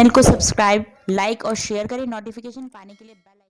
Channel को subscribe, like और share करें। नोटिफिकेशन पाने के लिए बेल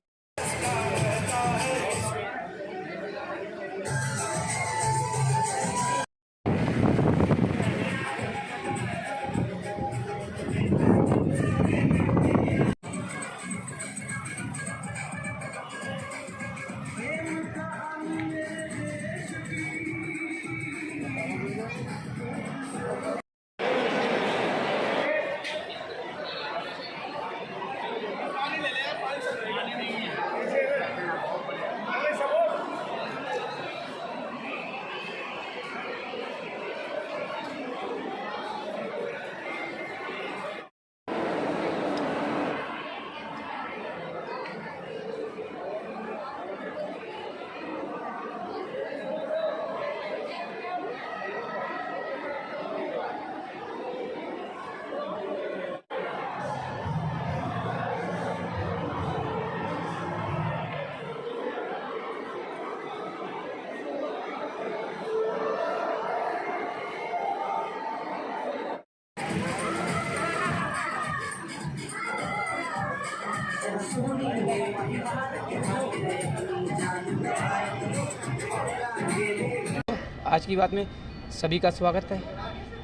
आज की बात में सभी का स्वागत है।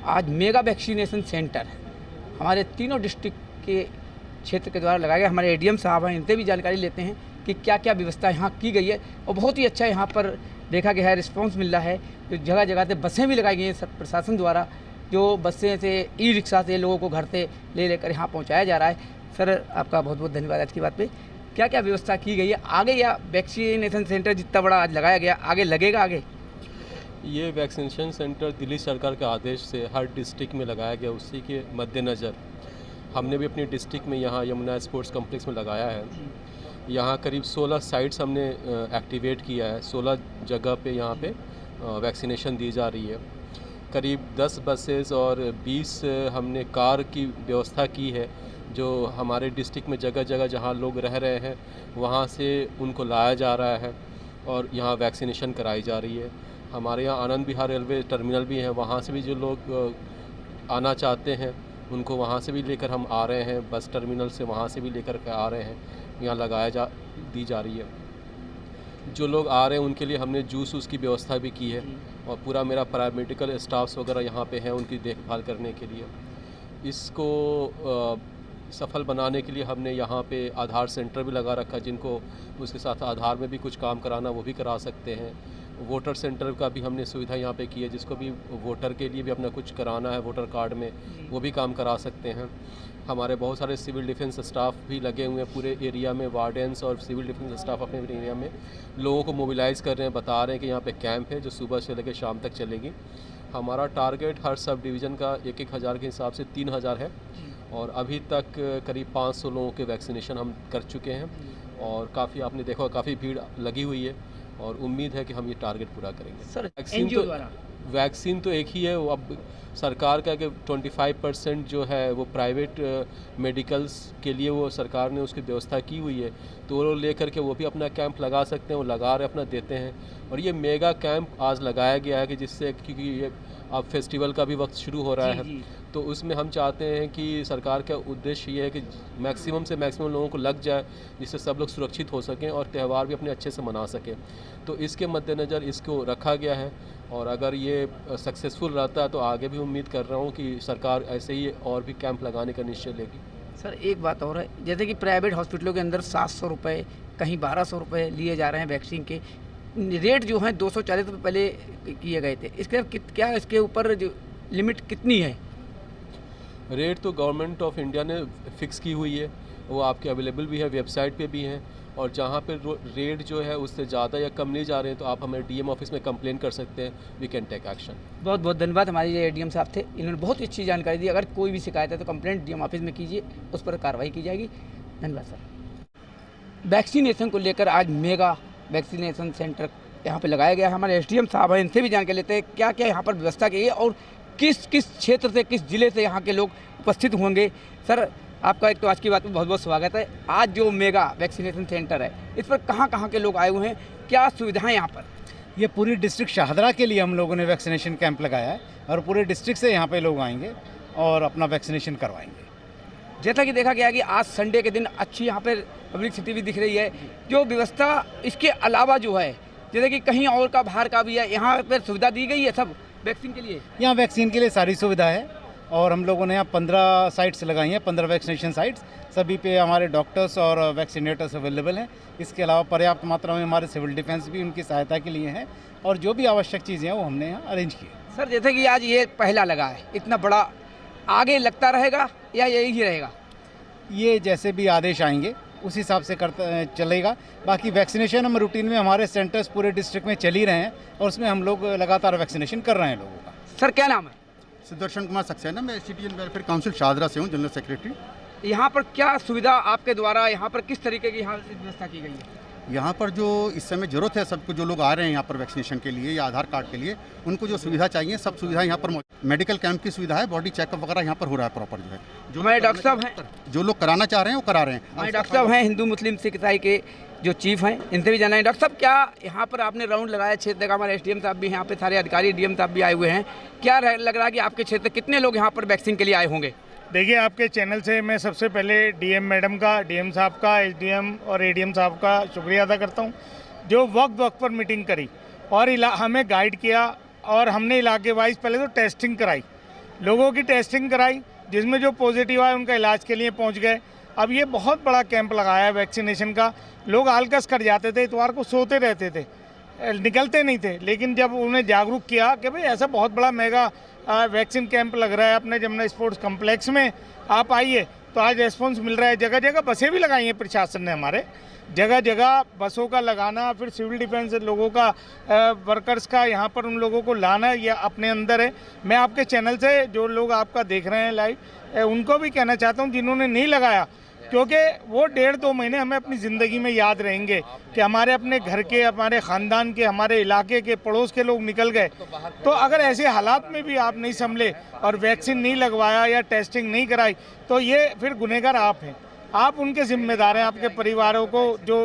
आज मेगा वैक्सीनेशन सेंटर हमारे तीनों डिस्ट्रिक्ट के क्षेत्र के द्वारा लगाया गया। हमारे एडीएम साहब हैं, इनसे भी जानकारी लेते हैं कि क्या क्या व्यवस्था यहाँ की गई है। और बहुत ही अच्छा यहाँ पर देखा गया है, रिस्पांस मिल रहा है। जो जगह जगह से बसें भी लगाई गई हैं सब प्रशासन द्वारा, जो बसें से ई रिक्शा से लोगों को घर से लेकर यहाँ पहुँचाया जा रहा है। सर आपका बहुत बहुत धन्यवाद। आज की बात पर क्या क्या व्यवस्था की गई है आगे, या वैक्सीनेशन सेंटर जितना बड़ा आज लगाया गया आगे लगेगा आगे? ये वैक्सीनेशन सेंटर दिल्ली सरकार के आदेश से हर डिस्ट्रिक्ट में लगाया गया। उसी के मद्देनज़र हमने भी अपनी डिस्ट्रिक्ट में यहाँ यमुना स्पोर्ट्स कॉम्प्लेक्स में लगाया है। यहाँ करीब 16 साइट्स हमने एक्टिवेट किया है। 16 जगह पे यहाँ पे वैक्सीनेशन दी जा रही है। करीब 10 बसेस और 20 हमने कार की व्यवस्था की है, जो हमारे डिस्ट्रिक्ट में जगह जगह जहाँ लोग रह रहे हैं वहाँ से उनको लाया जा रहा है और यहाँ वैक्सीनेशन कराई जा रही है। हमारे यहाँ आनंद विहार रेलवे टर्मिनल भी है, वहाँ से भी जो लोग आना चाहते हैं उनको वहाँ से भी लेकर हम आ रहे हैं। बस टर्मिनल से वहाँ से भी लेकर के आ रहे हैं, यहाँ दी जा रही है। जो लोग आ रहे हैं उनके लिए हमने जूस की व्यवस्था भी की है और पूरा मेरा पैरामेडिकल स्टाफ्स वगैरह यहाँ पे हैं उनकी देखभाल करने के लिए। इसको सफल बनाने के लिए हमने यहाँ पे आधार सेंटर भी लगा रखा, जिनको उसके साथ आधार में भी कुछ काम कराना वो भी करा सकते हैं। वोटर सेंटर का भी हमने सुविधा यहाँ पे की है, जिसको भी वोटर के लिए भी अपना कुछ कराना है वोटर कार्ड में वो भी काम करा सकते हैं। हमारे बहुत सारे सिविल डिफेंस स्टाफ भी लगे हुए हैं पूरे एरिया में। वार्डन्स और सिविल डिफेंस स्टाफ अपने एरिया में लोगों को मोबिलाइज़ कर रहे हैं, बता रहे हैं कि यहाँ पे कैंप है जो सुबह से लेकर शाम तक चलेगी। हमारा टारगेट हर सब डिवीज़न का 1-1 हज़ार के हिसाब से 3000 है और अभी तक करीब 500 लोगों के वैक्सीनेशन हम कर चुके हैं और काफ़ी आपने देखा काफ़ी भीड़ लगी हुई है और उम्मीद है कि हम ये टारगेट पूरा करेंगे। सर एनजीओ द्वारा वैक्सीन तो एक ही है, वो अब सरकार का कि 25% जो है वो प्राइवेट मेडिकल्स के लिए वो सरकार ने उसकी व्यवस्था की हुई है, तो वो लेकर के वो भी अपना कैंप लगा सकते हैं। वो लगा रहे अपना देते हैं और ये मेगा कैंप आज लगाया गया है कि जिससे, क्योंकि ये अब फेस्टिवल का भी वक्त शुरू हो रहा है, तो उसमें हम चाहते हैं कि सरकार का उद्देश्य ये है कि मैक्सिमम से मैक्सिमम लोगों को लग जाए, जिससे सब लोग सुरक्षित हो सकें और त्यौहार भी अपने अच्छे से मना सकें। तो इसके मद्देनज़र इसको रखा गया है और अगर ये सक्सेसफुल रहता है तो आगे भी उम्मीद कर रहा हूँ कि सरकार ऐसे ही और भी कैंप लगाने का निश्चय लेगी। सर एक बात और है, जैसे कि प्राइवेट हॉस्पिटलों के अंदर 700 रुपये, कहीं 1200 रुपये लिए जा रहे हैं वैक्सीन के। रेट जो हैं 240 रुपये पहले किए गए थे, इसके क्या इसके ऊपर जो लिमिट कितनी है? रेट तो गवर्नमेंट ऑफ इंडिया ने फ़िक्स की हुई है, वो आपके अवेलेबल भी है, वेबसाइट पे भी हैं। और जहाँ पे रेट जो है उससे ज़्यादा या कम नहीं जा रहे हैं तो आप हमारे डीएम ऑफिस में कंप्लेन कर सकते हैं, वी कैन टेक एक्शन। बहुत बहुत धन्यवाद। हमारे ये एडीएम साहब थे, इन्होंने बहुत ही अच्छी जानकारी दी। अगर कोई भी शिकायत है तो कंप्लेंट डीएम ऑफिस में कीजिए, उस पर कार्रवाई की जाएगी। धन्यवाद सर। वैक्सीनेशन को लेकर आज मेगा वैक्सीनेशन सेंटर यहाँ पर लगाया गया है। हमारे एसडीएम साहब हैं, इनसे भी जानकारी लेते हैं क्या क्या यहाँ पर व्यवस्था की है और किस किस क्षेत्र से, किस ज़िले से यहाँ के लोग उपस्थित होंगे। सर आपका एक तो आज की बात में बहुत बहुत स्वागत है। आज जो मेगा वैक्सीनेशन सेंटर है, इस पर कहाँ के लोग आए हुए हैं, क्या सुविधाएं यहाँ पर? ये पूरी डिस्ट्रिक्ट शाहदरा के लिए हम लोगों ने वैक्सीनेशन कैंप लगाया है और पूरे डिस्ट्रिक्ट से यहाँ पे लोग आएंगे और अपना वैक्सीनेशन करवाएंगे। जैसा कि देखा गया कि आज संडे के दिन अच्छी यहाँ पर पब्लिक सिटी भी दिख रही है। जो व्यवस्था इसके अलावा जो है, जैसे कि कहीं और का बाहर का भी है, यहाँ पर सुविधा दी गई है सब वैक्सीन के लिए? यहाँ वैक्सीन के लिए सारी सुविधा है और हम लोगों ने यहाँ 15 साइट्स लगाई हैं, 15 वैक्सीनेशन साइट्स। सभी पे हमारे डॉक्टर्स और वैक्सीनेटर्स अवेलेबल हैं। इसके अलावा पर्याप्त मात्रा में हमारे सिविल डिफेंस भी उनकी सहायता के लिए हैं और जो भी आवश्यक चीज़ें हैं वो हमने यहाँ अरेंज की। सर, जैसे कि आज ये पहला लगा है, इतना बड़ा, आगे लगता रहेगा या यही ही रहेगा? ये जैसे भी आदेश आएंगे उस हिसाब से करता चलेगा। बाकी वैक्सीनेशन हम रूटीन में हमारे सेंटर्स पूरे डिस्ट्रिक्ट में चल ही रहे हैं और उसमें हम लोग लगातार वैक्सीनेशन कर रहे हैं लोगों का। सर, क्या नाम है? सुदर्शन कुमार सक्सेना, मैं सिटीजन वेलफेयर काउंसिल शाहदरा से हूँ, जनरल सेक्रेटरी। यहाँ पर क्या सुविधा आपके द्वारा, यहाँ पर किस तरीके की यहाँ व्यवस्था की गई है? यहाँ पर जो इस समय ज़रूरत है सबको, जो लोग आ रहे हैं यहाँ पर वैक्सीनेशन के लिए या आधार कार्ड के लिए, उनको जो सुविधा चाहिए सब सुविधा यहाँ पर मेडिकल कैंप की सुविधा है, बॉडी चेकअप वगैरह यहाँ पर हो रहा है प्रॉपर जो है। जो हमारे डॉक्टर साहब हैं, जो लोग कराना चाह रहे हैं वो करा रहे हैं। हमारे डॉक्टर साहब हैं हिंदू मुस्लिम सिख ईसाई के जो चीफ हैं, इनसे भी जाना है। डॉक्टर साहब, क्या यहाँ पर आपने राउंड लगाया क्षेत्र का? हमारे एसडीएम साहब भी यहाँ पे, सारे अधिकारी डीएम साहब भी आए हुए हैं। क्या लग रहा है कि आपके क्षेत्र कितने लोग यहाँ पर वैक्सीन के लिए आए होंगे? देखिए, आपके चैनल से मैं सबसे पहले डीएम मैडम का, डीएम साहब का, एसडीएम और एडीएम साहब का शुक्रिया अदा करता हूँ, जो वक्त पर मीटिंग करी और हमें गाइड किया। और हमने इलाके वाइज पहले तो टेस्टिंग कराई, लोगों की टेस्टिंग कराई, जिसमें जो पॉजिटिव आए उनका इलाज के लिए पहुँच गए। अब ये बहुत बड़ा कैंप लगाया है वैक्सीनेशन का। लोग आलकस कर जाते थे, इतवार को सोते रहते थे, निकलते नहीं थे, लेकिन जब उन्हें जागरूक किया कि भाई ऐसा बहुत बड़ा मेगा वैक्सीन कैंप लग रहा है अपने जमुना स्पोर्ट्स कम्प्लेक्स में, आप आइए, तो आज रेस्पॉन्स मिल रहा है। जगह जगह बसें भी लगाई हैं प्रशासन ने, हमारे जगह जगह बसों का लगाना, फिर सिविल डिफेंस लोगों का, वर्कर्स का यहाँ पर उन लोगों को लाना, यह अपने अंदर है। मैं आपके चैनल से जो लोग आपका देख रहे हैं लाइव, उनको भी कहना चाहता हूँ जिन्होंने नहीं लगाया, क्योंकि वो 1.5-2 महीने हमें अपनी ज़िंदगी में याद रहेंगे कि हमारे अपने घर के, हमारे ख़ानदान के, हमारे इलाके के, पड़ोस के लोग निकल गए। तो अगर ऐसे हालात में भी आप नहीं संभले और वैक्सीन नहीं लगवाया या टेस्टिंग नहीं कराई, तो ये फिर गुनहगार आप हैं, आप उनके जिम्मेदार हैं, आपके परिवारों को जो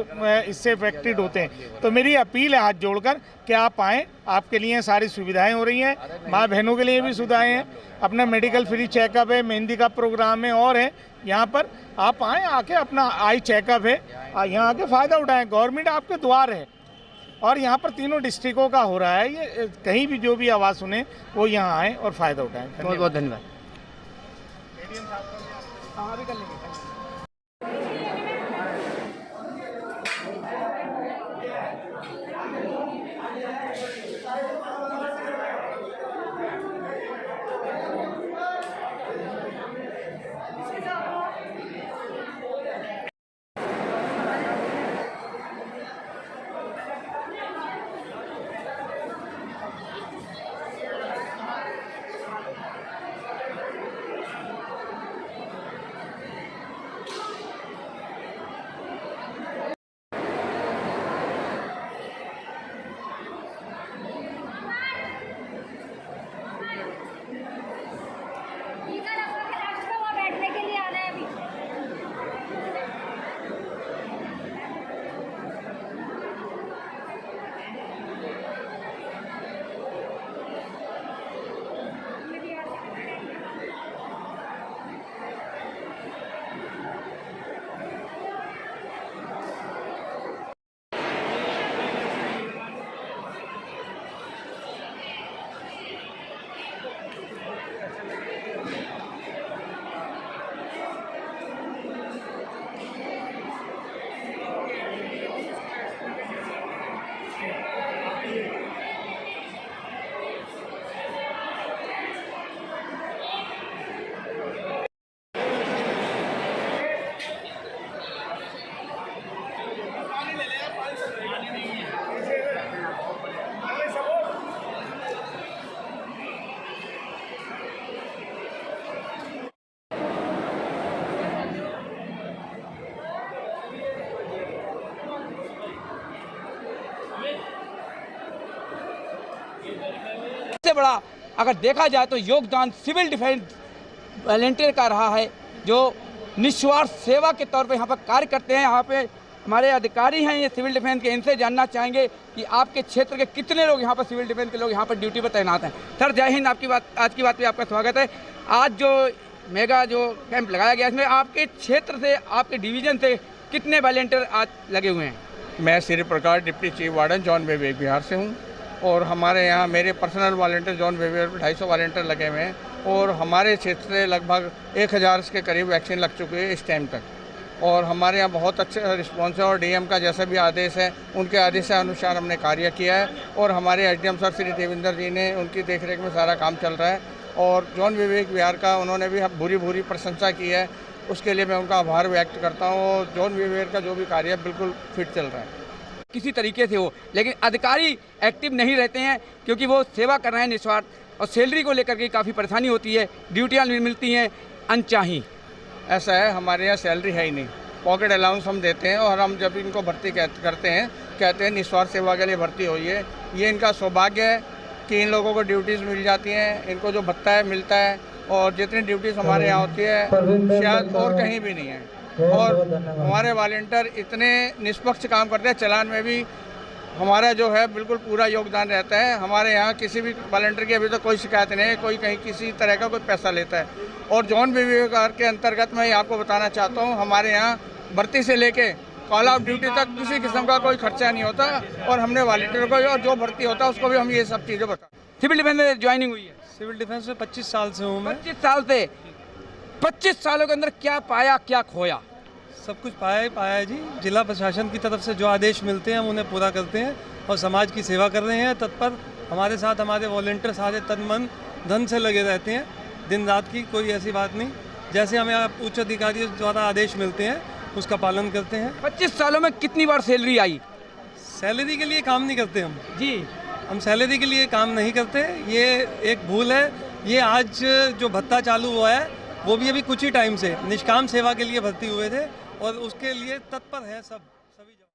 इससे अफेक्टेड होते हैं। तो मेरी अपील है हाथ जोड़कर कि आप आएँ, आपके लिए सारी सुविधाएं हो रही हैं, माँ बहनों के लिए भी सुविधाएं हैं, अपना मेडिकल फ्री चेकअप है, मेहंदी का प्रोग्राम है और है यहाँ पर। आप आएँ, आके अपना आई चेकअप है, यहाँ आके फ़ायदा उठाएँ। गवर्नमेंट आपके द्वार है और यहाँ पर तीनों डिस्ट्रिक्टों का हो रहा है। ये कहीं भी जो भी आवाज़ सुने वो यहाँ आएँ और फ़ायदा उठाएँ। बहुत बहुत धन्यवाद। सबसे बड़ा अगर देखा जाए तो योगदान सिविल डिफेंस वॉलंटियर का रहा है, जो निस्वार्थ सेवा के तौर पे यहाँ पर कार्य करते हैं। यहाँ पे हमारे अधिकारी हैं ये सिविल डिफेंस के, इनसे जानना चाहेंगे कि आपके क्षेत्र के कितने लोग यहाँ पर सिविल डिफेंस के लोग यहाँ पर ड्यूटी पर तैनात हैं। सर, जय हिंद। आज की बात पे आपका स्वागत है। आज जो मेगा जो कैंप लगाया गया इसमें आपके क्षेत्र से, आपके डिवीजन से कितने वॉलंटियर आज लगे हुए हैं? मैं Shri Prakash deputy chief warden John विवेक बिहार से हूँ और हमारे यहाँ मेरे पर्सनल वॉलंटियर जॉन विवेक 250 वॉलंटियर लगे हुए हैं और हमारे क्षेत्र से लगभग 1000 के करीब वैक्सीन लग चुकी है इस टाइम तक और हमारे यहाँ बहुत अच्छा रिस्पॉन्स है और डीएम का जैसा भी आदेश है उनके आदेश के अनुसार हमने कार्य किया है और हमारे एसडीएम सर श्री देवेंद्र जी ने उनकी देखरेख में सारा काम चल रहा है और जॉन विवेक बिहार का उन्होंने भी भूरी प्रशंसा की है, उसके लिए मैं उनका आभार व्यक्त करता हूँ और जॉन विवेक का जो भी कार्य है बिल्कुल फिट चल रहा है। किसी तरीके से हो, लेकिन अधिकारी एक्टिव नहीं रहते हैं क्योंकि वो सेवा कर रहे हैं निस्वार्थ और सैलरी को लेकर के काफ़ी परेशानी होती है, ड्यूटियाँ मिलती हैं अनचाही। ऐसा है, हमारे यहाँ सैलरी है ही नहीं, पॉकेट अलाउंस हम देते हैं और हम जब इनको भर्ती करते हैं कहते हैं निस्वार्थ सेवा के लिए भर्ती हुई है। ये इनका सौभाग्य है कि इन लोगों को ड्यूटीज़ मिल जाती हैं, इनको जो भत्ता है मिलता है और जितनी ड्यूटीज़ हमारे यहाँ होती है शायद और कहीं भी नहीं है। और हमारे वॉलंटियर इतने निष्पक्ष काम करते हैं, चलान में भी हमारा जो है बिल्कुल पूरा योगदान रहता है। हमारे यहाँ किसी भी वॉलंटियर की अभी तो कोई शिकायत नहीं है, कोई कहीं किसी तरह का कोई पैसा लेता है। और जॉन विवेक के अंतर्गत मैं आपको बताना चाहता हूँ, हमारे यहाँ भर्ती से लेके कॉल आउट ड्यूटी तक किसी किस्म का कोई खर्चा नहीं होता और हमने वॉलंटियर को और जो भर्ती होता है उसको भी हम ये सब चीज़ें बता। सिविल डिफेंस में ज्वाइनिंग हुई है? सिविल डिफेंस में 25 साल से हूँ मैं। 25 साल से 25 सालों के अंदर क्या पाया, क्या खोया? सब कुछ पाया ही पाया है जी। जिला प्रशासन की तरफ से जो आदेश मिलते हैं हम उन्हें पूरा करते हैं और समाज की सेवा कर रहे हैं। तत्पर हमारे साथ हमारे वॉलंटियर सारे तन मन धन से लगे रहते हैं, दिन रात की कोई ऐसी बात नहीं। जैसे हमें उच्च अधिकारियों द्वारा आदेश मिलते हैं उसका पालन करते हैं। 25 सालों में कितनी बार सैलरी आई? सैलरी के लिए काम नहीं करते हम जी, हम सैलरी के लिए काम नहीं करते, ये एक भूल है। ये आज जो भत्ता चालू हुआ है वो भी अभी कुछ ही टाइम से निष्काम सेवा के लिए भर्ती हुए थे और उसके लिए तत्पर है सब।